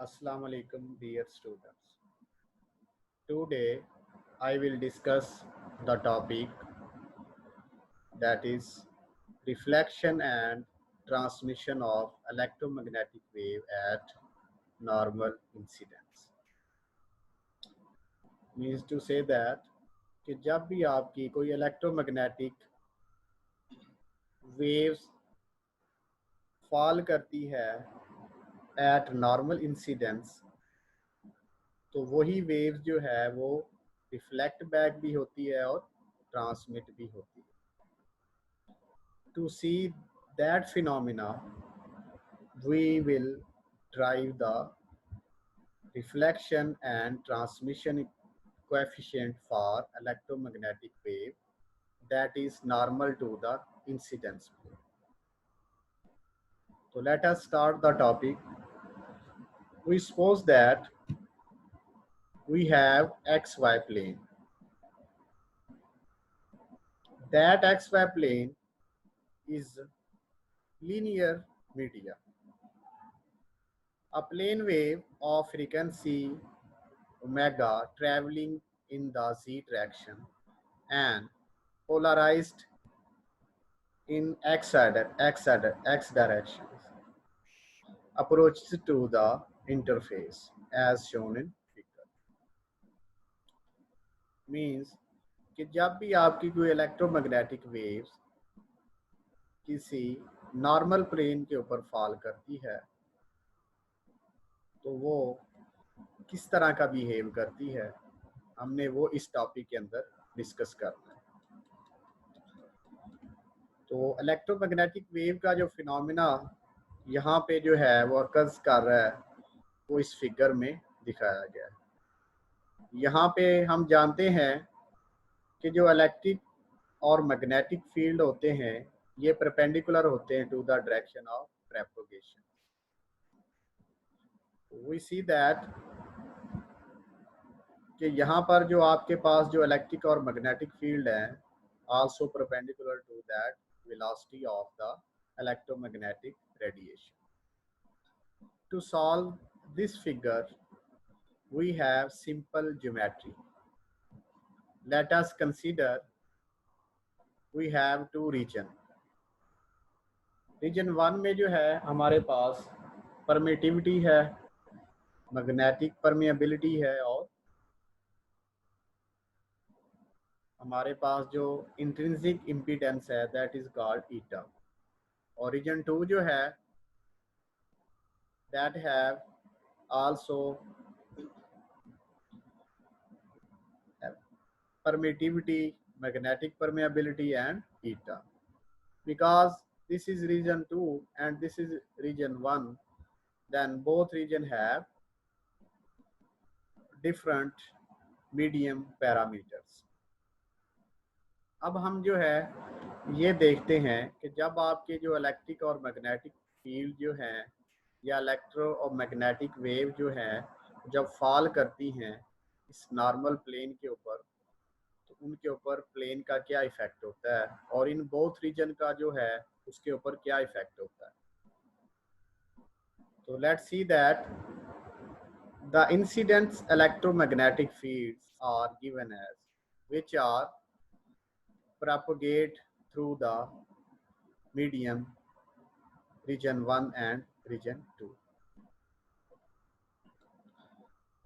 Assalamu alaikum, dear students. Today I will discuss the topic that is reflection and transmission of electromagnetic wave at normal incidence. Means to say that कि जब भी आपकी कोई electromagnetic waves fall करती है eight normal incidence तो वही waves जो है वो रिफ्लेक्ट बैक भी होती है और ट्रांसमिट भी होती है. To see that phenomena, we will drive the reflection and transmission coefficient for electromagnetic wave that is normal to the incidence plane. So let us start the topic. We suppose that we have XY plane. That XY plane is linear media. A plane wave of frequency omega traveling in the z direction and polarized in x directions approaches to the interface as shown in figure. Means कि जब भी आपकी कोई electromagnetic waves किसी normal plane के ऊपर fall करती है तो वो किस तरह का बिहेव करती है, हमने वो इस टॉपिक के अंदर डिस्कस करना है. तो इलेक्ट्रोमैग्नेटिक वेव का जो फिनोमिना यहाँ पे जो है वो अकर्स कर रहा है वो इस फिगर में दिखाया गया है. यहाँ पे हम जानते हैं कि जो इलेक्ट्रिक और मैग्नेटिक फील्ड होते हैं ये परपेंडिकुलर होते हैं to the direction of propagation. We see that कि यहाँ पर जो आपके पास जो इलेक्ट्रिक और मैग्नेटिक फील्ड है also perpendicular to that velocity of the electromagnetic radiation. To solve this figure, we have simple geometry. Let us consider we have two region. Region 1 में जो है हमारे पास परमिटिविटी है, मैग्नेटिक परमिएबिलिटी है और हमारे पास जो इंट्रिंसिक इम्पीडेंस है दैट इज कॉल्ड ईटा. और रीजन 2 जो है that have also permittivity, magnetic permeability and eta. Because this is region 2 and this is region 1, then both region have different medium parameters. अब हम जो है ये देखते हैं कि जब आपके जो इलेक्ट्रिक और मैग्नेटिक फील्ड जो हैं या इलेक्ट्रो और मैग्नेटिक वेव जो हैं जब फॉल करती हैं इस नॉर्मल प्लेन के ऊपर तो उनके ऊपर प्लेन का क्या इफेक्ट होता है और इन बोथ रीजन का जो है उसके ऊपर क्या इफेक्ट होता है. तो let's see that the incident electromagnetic fields are given as which are propagate through the medium region 1 and region 2.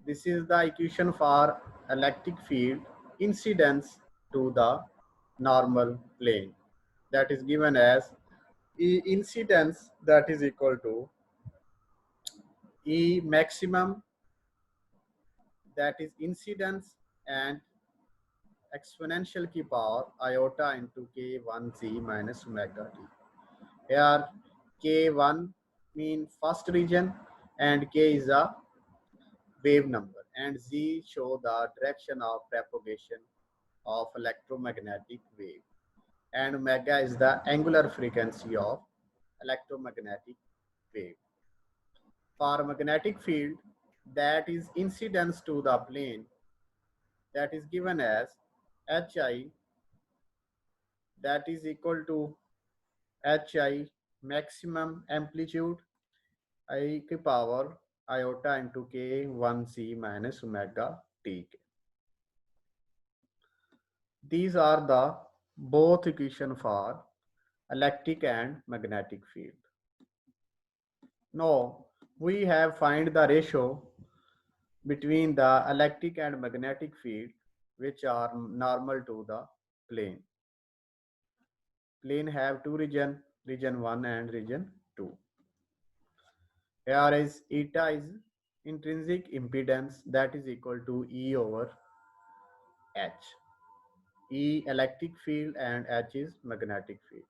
This is the equation for electric field incidence to the normal plane, that is given as E incidence that is equal to E maximum, that is incidence and exponential की power iota into k1z minus omega t. Here k1 mean first region and k is a wave number and z show the direction of propagation of electromagnetic wave and omega is the angular frequency of electromagnetic wave. For magnetic field that is incidence to the plane, that is given as hi, that is equal to hi maximum amplitude I की power iota into k 1c minus omega t. These are the both equation for electric and magnetic field. Now we have find the ratio between the electric and magnetic field which are normal to the plane. Plane have two region, region 1 and region 2. Here is eta is intrinsic impedance, that is equal to E over H. E electric field and H is magnetic field.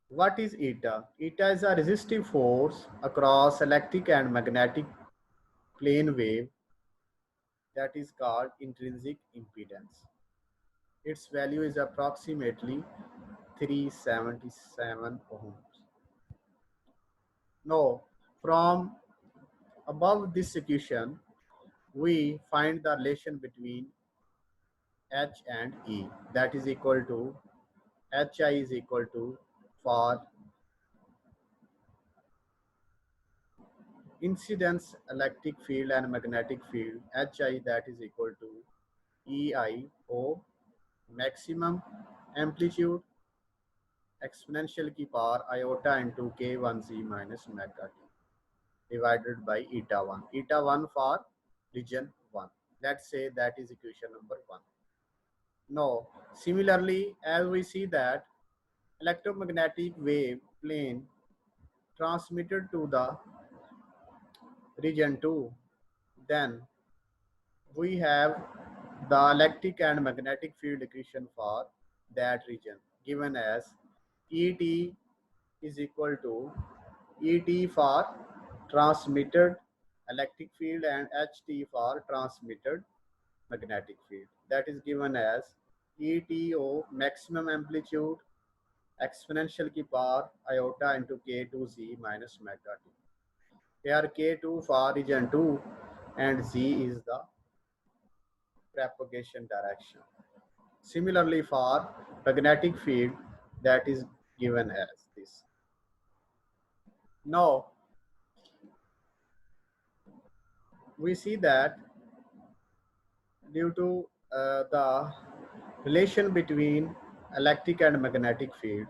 What is eta? Eta is a resistive force across electric and magnetic plane wave, that is called intrinsic impedance. Its value is approximately 377 ohms. Now, from above this equation, we find the relation between H and E, that is equal to Hi is equal to, for incidence electric field and magnetic field, Hi that is equal to Ei O maximum amplitude exponential की power iota into k1c minus omega t divided by eta 1. Eta 1 for region 1. Let's say that is equation number 1. Now, similarly, as we see that electromagnetic wave plane transmitted to the region 2, then we have the electric and magnetic field equation for that region given as Et is equal to Et for transmitted electric field and Ht for transmitted magnetic field. That is given as ETO maximum amplitude exponential की power iota into k2z minus omega t. Here k2 for region 2 and z is the propagation direction. Similarly for magnetic field, that is given as this. Now we see that due to the relation between electric and magnetic field,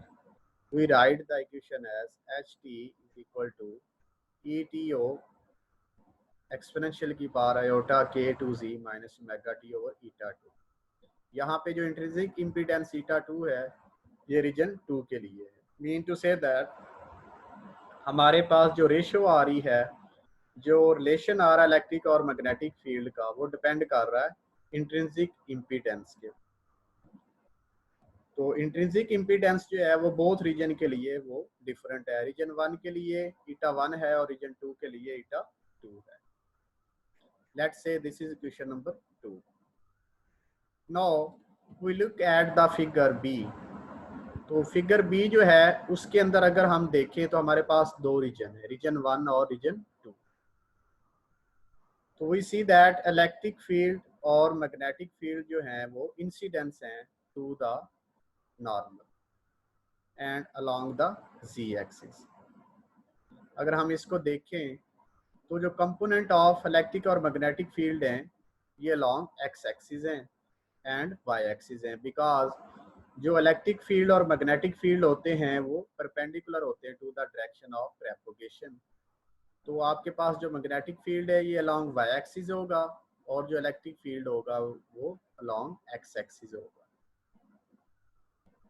we write the equation as Ht is equal to ETO exponential की power iota k2z minus omega t over eta 2. यहाँ पे जो intrinsic impedance ईटा 2 है ये reason 2 के लिए है. Mean to say that हमारे पास जो रेशियो आ रही है, जो रिलेशन आ रहा है इलेक्ट्रिक और मैग्नेटिक फील्ड का, वो डिपेंड कर रहा है इंट्रिंसिक इम्पीडेंस के. तो इंट्रिंसिक इम्पीडेंस जो है वो बोथ रीजन के लिए वो डिफरेंट है. रीजन 1 के लिए ईटा 1 है और रीजन 2 के लिए ईटा 2 है. Let's say this is equation number 2. Now we look at the figure B. तो फिगर B जो है उसके अंदर अगर हम देखें तो हमारे पास दो रीजन है, रीजन 1 और रीजन 2. तो we see that electric field और magnetic field जो है वो इंसिडेंस हैं to the normal and along the z axis. अगर हम इसको देखें तो जो कंपोनेंट ऑफ इलेक्ट्रिक और मैग्नेटिक फील्ड हैं ये अलॉन्ग एक्स एक्सिस हैं एंड वाई एक्सिस हैं, बिकॉज जो इलेक्ट्रिक फील्ड और मैग्नेटिक फील्ड होते हैं वो परपेंडिकुलर होते हैं to the direction of propagation. तो आपके पास जो मैग्नेटिक फील्ड है ये अलॉन्ग वाई एक्सिस होगा और जो इलेक्ट्रिक फील्ड होगा वो अलॉन्ग एक्स एक्सिस होगा.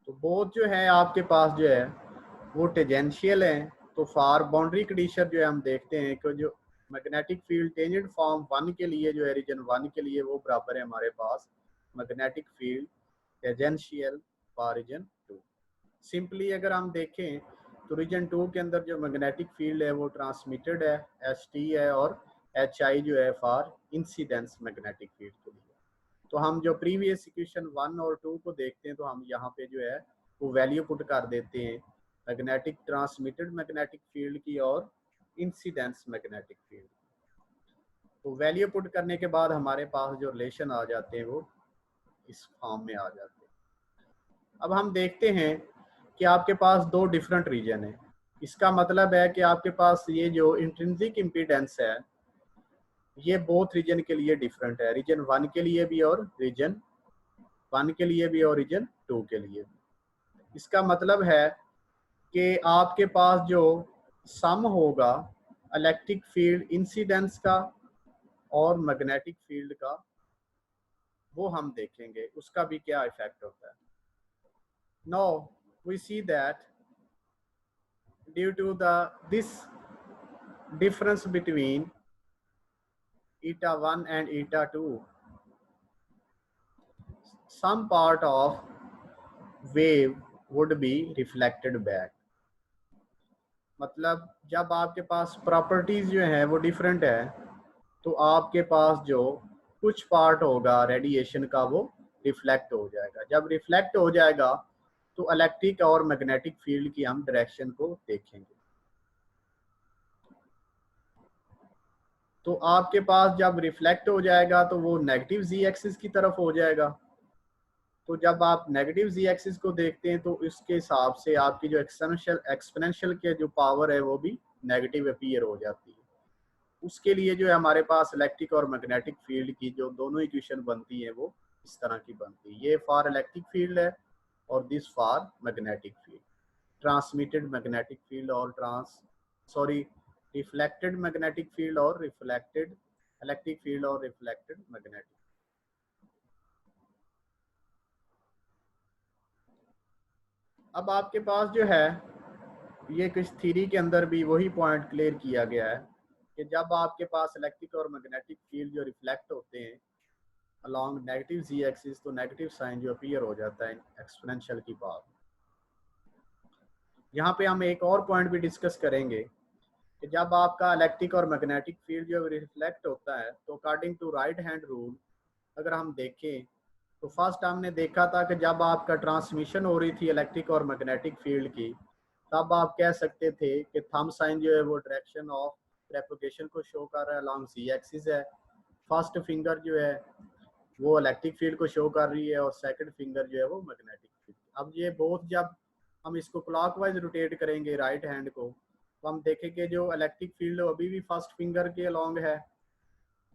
तो बोथ जो है आपके पास जो है वो टेंजेंशियल हैं. तो फॉर बाउंड्री कंडीशन जो है हम देखते हैं कि जो मैग्नेटिक फील्ड टेंजेंट फॉर्म 1 के लिए जो है रीजन 1 के लिए वो बराबर है हमारे पास magnetic field tangential for region 2. Simply अगर हम देखें तो रीजन 2 के अंदर जो मैग्नेटिक फील्ड है वो ट्रांसमिटेड है Ht है और Hi जो है फॉर इंसिडेंस मैग्नेटिक फील्ड के लिए. तो हम जो प्रीवियस इक्वेशन 1 और 2 को देखते हैं तो हम यहाँ पे जो है वो वैल्यू पुट कर देते हैं मैग्नेटिक ट्रांसमिटेड मैग्नेटिक फील्ड की और इंसिडेंस मैग्नेटिक फील्ड. तो वैल्यू पुट करने के बाद हमारे पास जो रिलेशन आ जाते हैं वो इस फॉर्म में आ जाते हैं. अब हम देखते हैं कि आपके पास दो डिफरेंट रीजन है. इसका मतलब है कि आपके पास ये जो इंट्रिंसिक इम्पीडेंस है ये बोथ रीजन के लिए डिफरेंट है, रीजन 1 के लिए भी और रीजन 1 के लिए भी और रीजन 2 के लिए भी। इसका मतलब है कि आपके पास जो सम होगा इलेक्ट्रिक फील्ड इंसिडेंस का और मैग्नेटिक फील्ड का, वो हम देखेंगे उसका भी क्या इफेक्ट होता है। Now we see that due to this difference between eta 1 and eta 2, some part of wave would be reflected back। मतलब जब आपके पास प्रॉपर्टीज जो हैं वो डिफरेंट है तो आपके पास जो कुछ पार्ट होगा रेडिएशन का वो रिफ्लेक्ट हो जाएगा। जब रिफ्लेक्ट हो जाएगा तो इलेक्ट्रिक और मैग्नेटिक फील्ड की हम डायरेक्शन को देखेंगे। तो आपके पास जब रिफ्लेक्ट हो जाएगा तो वो नेगेटिव जी एक्सिस की तरफ हो जाएगा। तो जब आप नेगेटिव जी एक्सिस को देखते हैं तो इसके हिसाब से आपकी जो एक्सपोनेंशियल के जो पावर है वो भी नेगेटिव अपीयर हो जाती है। उसके लिए जो है हमारे पास इलेक्ट्रिक और मैग्नेटिक फील्ड की जो दोनों इक्वेशन बनती है वो इस तरह की बनती है। ये फॉर इलेक्ट्रिक फील्ड है और this for magnetic field. Transmitted magnetic field और रिफ्लेक्टेड मैग्नेटिक फील्ड और रिफ्लेक्टेड इलेक्ट्रिक फील्ड और रिफ्लेक्टेड मैग्नेटिक। अब आपके पास जो है ये कुछ थ्योरी के अंदर भी वही पॉइंट क्लियर किया गया है कि जब आपके पास इलेक्ट्रिक और मैग्नेटिक फील्ड जो रिफ्लेक्ट होते हैं अलोंग नेगेटिव जी एक्सिस तो नेगेटिव साइन जो अपीयर हो जाता है एक्सपोनेंशियल की पावर। यहाँ पे हम एक और पॉइंट भी डिस्कस करेंगे कि जब आपका इलेक्ट्रिक और मैग्नेटिक फील्ड जो रिफ्लेक्ट होता है तो according to right hand rule अगर हम देखें तो फर्स्ट हमने देखा था कि जब आपका ट्रांसमिशन हो रही थी इलेक्ट्रिक और मैग्नेटिक फील्ड की तब आप कह सकते थे कि थंब साइन जो है वो डायरेक्शन ऑफ प्रोपगेशन को शो कर रहा है अलोंग जी एक्सिस है। फर्स्ट फिंगर जो है वो इलेक्ट्रिक फील्ड को शो कर रही है और सेकंड फिंगर जो है वो मैग्नेटिक फील्ड। अब ये बोथ जब हम इसको क्लॉकवाइज रोटेट करेंगे राइट हैंड को तो हम देखेंगे जो इलेक्ट्रिक फील्ड अभी भी फर्स्ट फिंगर के अलोंग है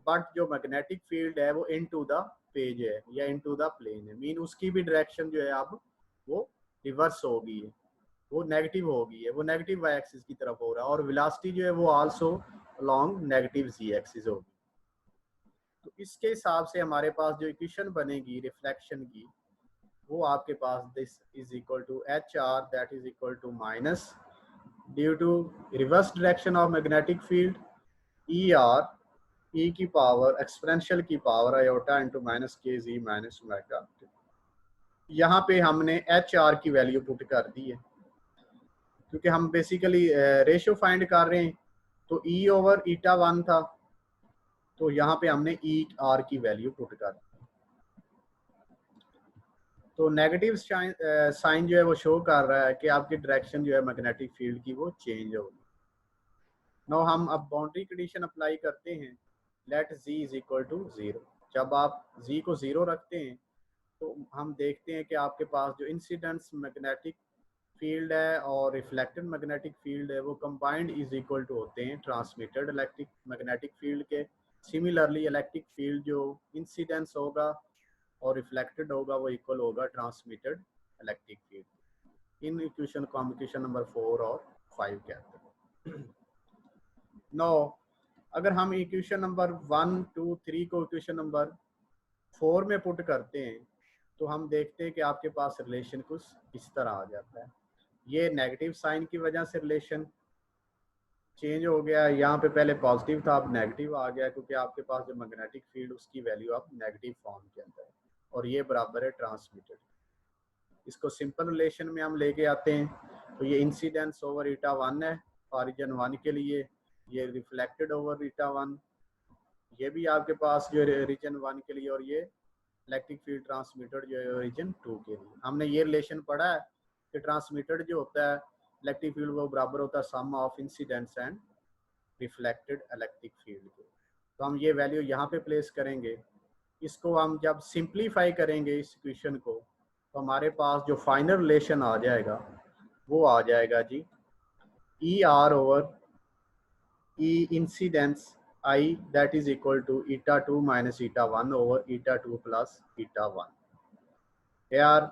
बट जो मैग्नेटिक फील्ड है वो इनटू द पेज है या इनटू द प्लेन है। मीन उसकी भी डायरेक्शन जो है अब वो रिवर्स होगी, वो नेगेटिव होगी है, वो नेगेटिव वाई एक्सिस की तरफ हो रहा है और वेलोसिटी जो है वो आल्सो अलोंग नेगेटिव जी एक्सिस होगी। तो इसके हिसाब से हमारे पास जो इक्वेशन बनेगी रिफ्लेक्शन की वो आपके पास this is equal to H R that is equal to minus due to reverse direction of magnetic field E R E की पावर एक्सपोनेंशियल की power iota into minus K G minus omega. यहाँ पे हमने H R की value put कर दी है क्योंकि हम बेसिकली रेशियो फाइंड कर रहे हैं तो ई ओवर ईटा 1 था तो यहाँ पे हमने ई आर की वैल्यू पुट कर दी। तो नेगेटिव साइन जो है वो शो कर रहा है कि आपकी डायरेक्शन जो है मैग्नेटिक फील्ड की वो चेंज होगी। नो हम अब बाउंड्री कंडीशन अप्लाई करते हैं let z is equal to 0। जब आप z को 0 रखते हैं तो हम देखते हैं कि आपके पास जो इंसिडेंस मैग्नेटिक फील्ड है और रिफ्लेक्टेड मैग्नेटिक फील्ड है वो कंबाइंड इज इक्वल टू होते हैं ट्रांसमिटेड इलेक्ट्रिक मैग्नेटिक फील्ड के। सिमिलरली इलेक्ट्रिक फील्ड जो इंसिडेंस होगा और रिफ्लेक्टेड होगा वो इक्वल होगा transmitted electric field. In equation को हम इक्वेशन नंबर 4 और 5 कहते हैं। नो अगर हम इक्वेशन नंबर 1, 2, 3 को इक्वेशन नंबर 4 में पुट करते हैं तो हम देखते हैं कि आपके पास रिलेशन कुछ इस तरह आ जाता है। ये नेगेटिव साइन की वजह से रिलेशन चेंज हो गया, यहाँ पे पहले पॉजिटिव था अब नेगेटिव आ गया क्योंकि आपके पास जो मैग्नेटिक फील्ड उसकी वैल्यू अब नेगेटिव फॉर्म के अंदर है और ये बराबर है ट्रांसमिटेड। इसको सिंपल रिलेशन में हम लेके आते हैं तो ये इंसिडेंस ओवर ईटा 1 है ऑरिजिन 1 के लिए, ये रिफ्लेक्टेड ओवर ईटा 1 ये भी आपके पास जो रीजन 1 के लिए और ये इलेक्ट्रिक फील्ड ट्रांसमिटेड जो है रीजन 2 के लिए। हमने ये रिलेशन पढ़ा है कि ट्रांसमिटेड जो होता है इलेक्ट्रिक फील्ड वो बराबर होता है sum of incidence and reflected electric field के। तो हम ये वैल्यू यहाँ पे प्लेस करेंगे। इसको हम जब सिंप्लीफाई करेंगे इस इक्वेशन को तो हमारे पास जो फाइनल रिलेशन आ जाएगा वो आ जाएगा जी ER over E incidence I, that is equal to eta 2 minus eta 1 over eta 2 plus eta 1. Here,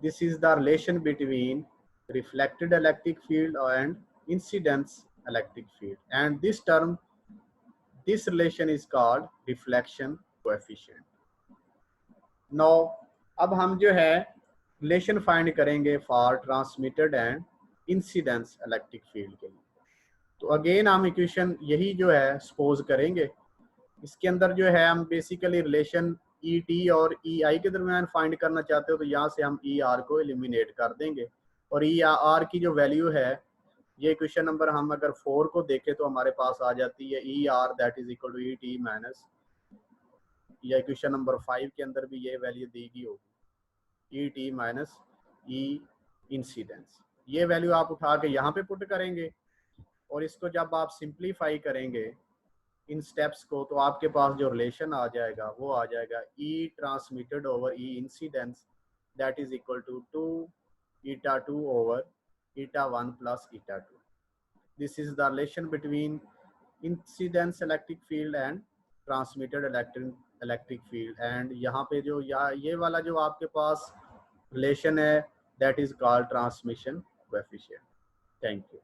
this is the relation between reflected electric field and incidence electric field, and this relation is called reflection coefficient. Now, अब हम जो है relation find करेंगे for transmitted and incidence electric field के लिए। तो again हम equation यही जो है सपोज करेंगे। इसके अंदर जो है हम बेसिकली रिलेशन ई टी और ई आई के दरमियान फाइंड करना चाहते हो, तो यहाँ से हम ई आर को एलिमिनेट कर देंगे और ई आर की जो वैल्यू है, ये क्वेश्चन नंबर हम अगर 4 को देखें तो हमारे पास आ जाती है E R that is equal to E T minus, या क्वेश्चन नंबर 5 के अंदर भी ये वैल्यू दी गई होगी, E T minus E incidence. ये वैल्यू आप उठा के यहाँ पे पुट करेंगे और इसको जब आप सिंप्लीफाई करेंगे इन स्टेप्स को, तो आपके पास जो रिलेशन आ जाएगा वो आ जाएगा E transmitted over E incidence that is equal to 2 eta 2 over eta 1 plus eta 2. This is the relation between incidence electric field and transmitted electric field, and यहाँ पे जो ये वाला जो आपके पास रिलेशन है that is called transmission coefficient. Thank you.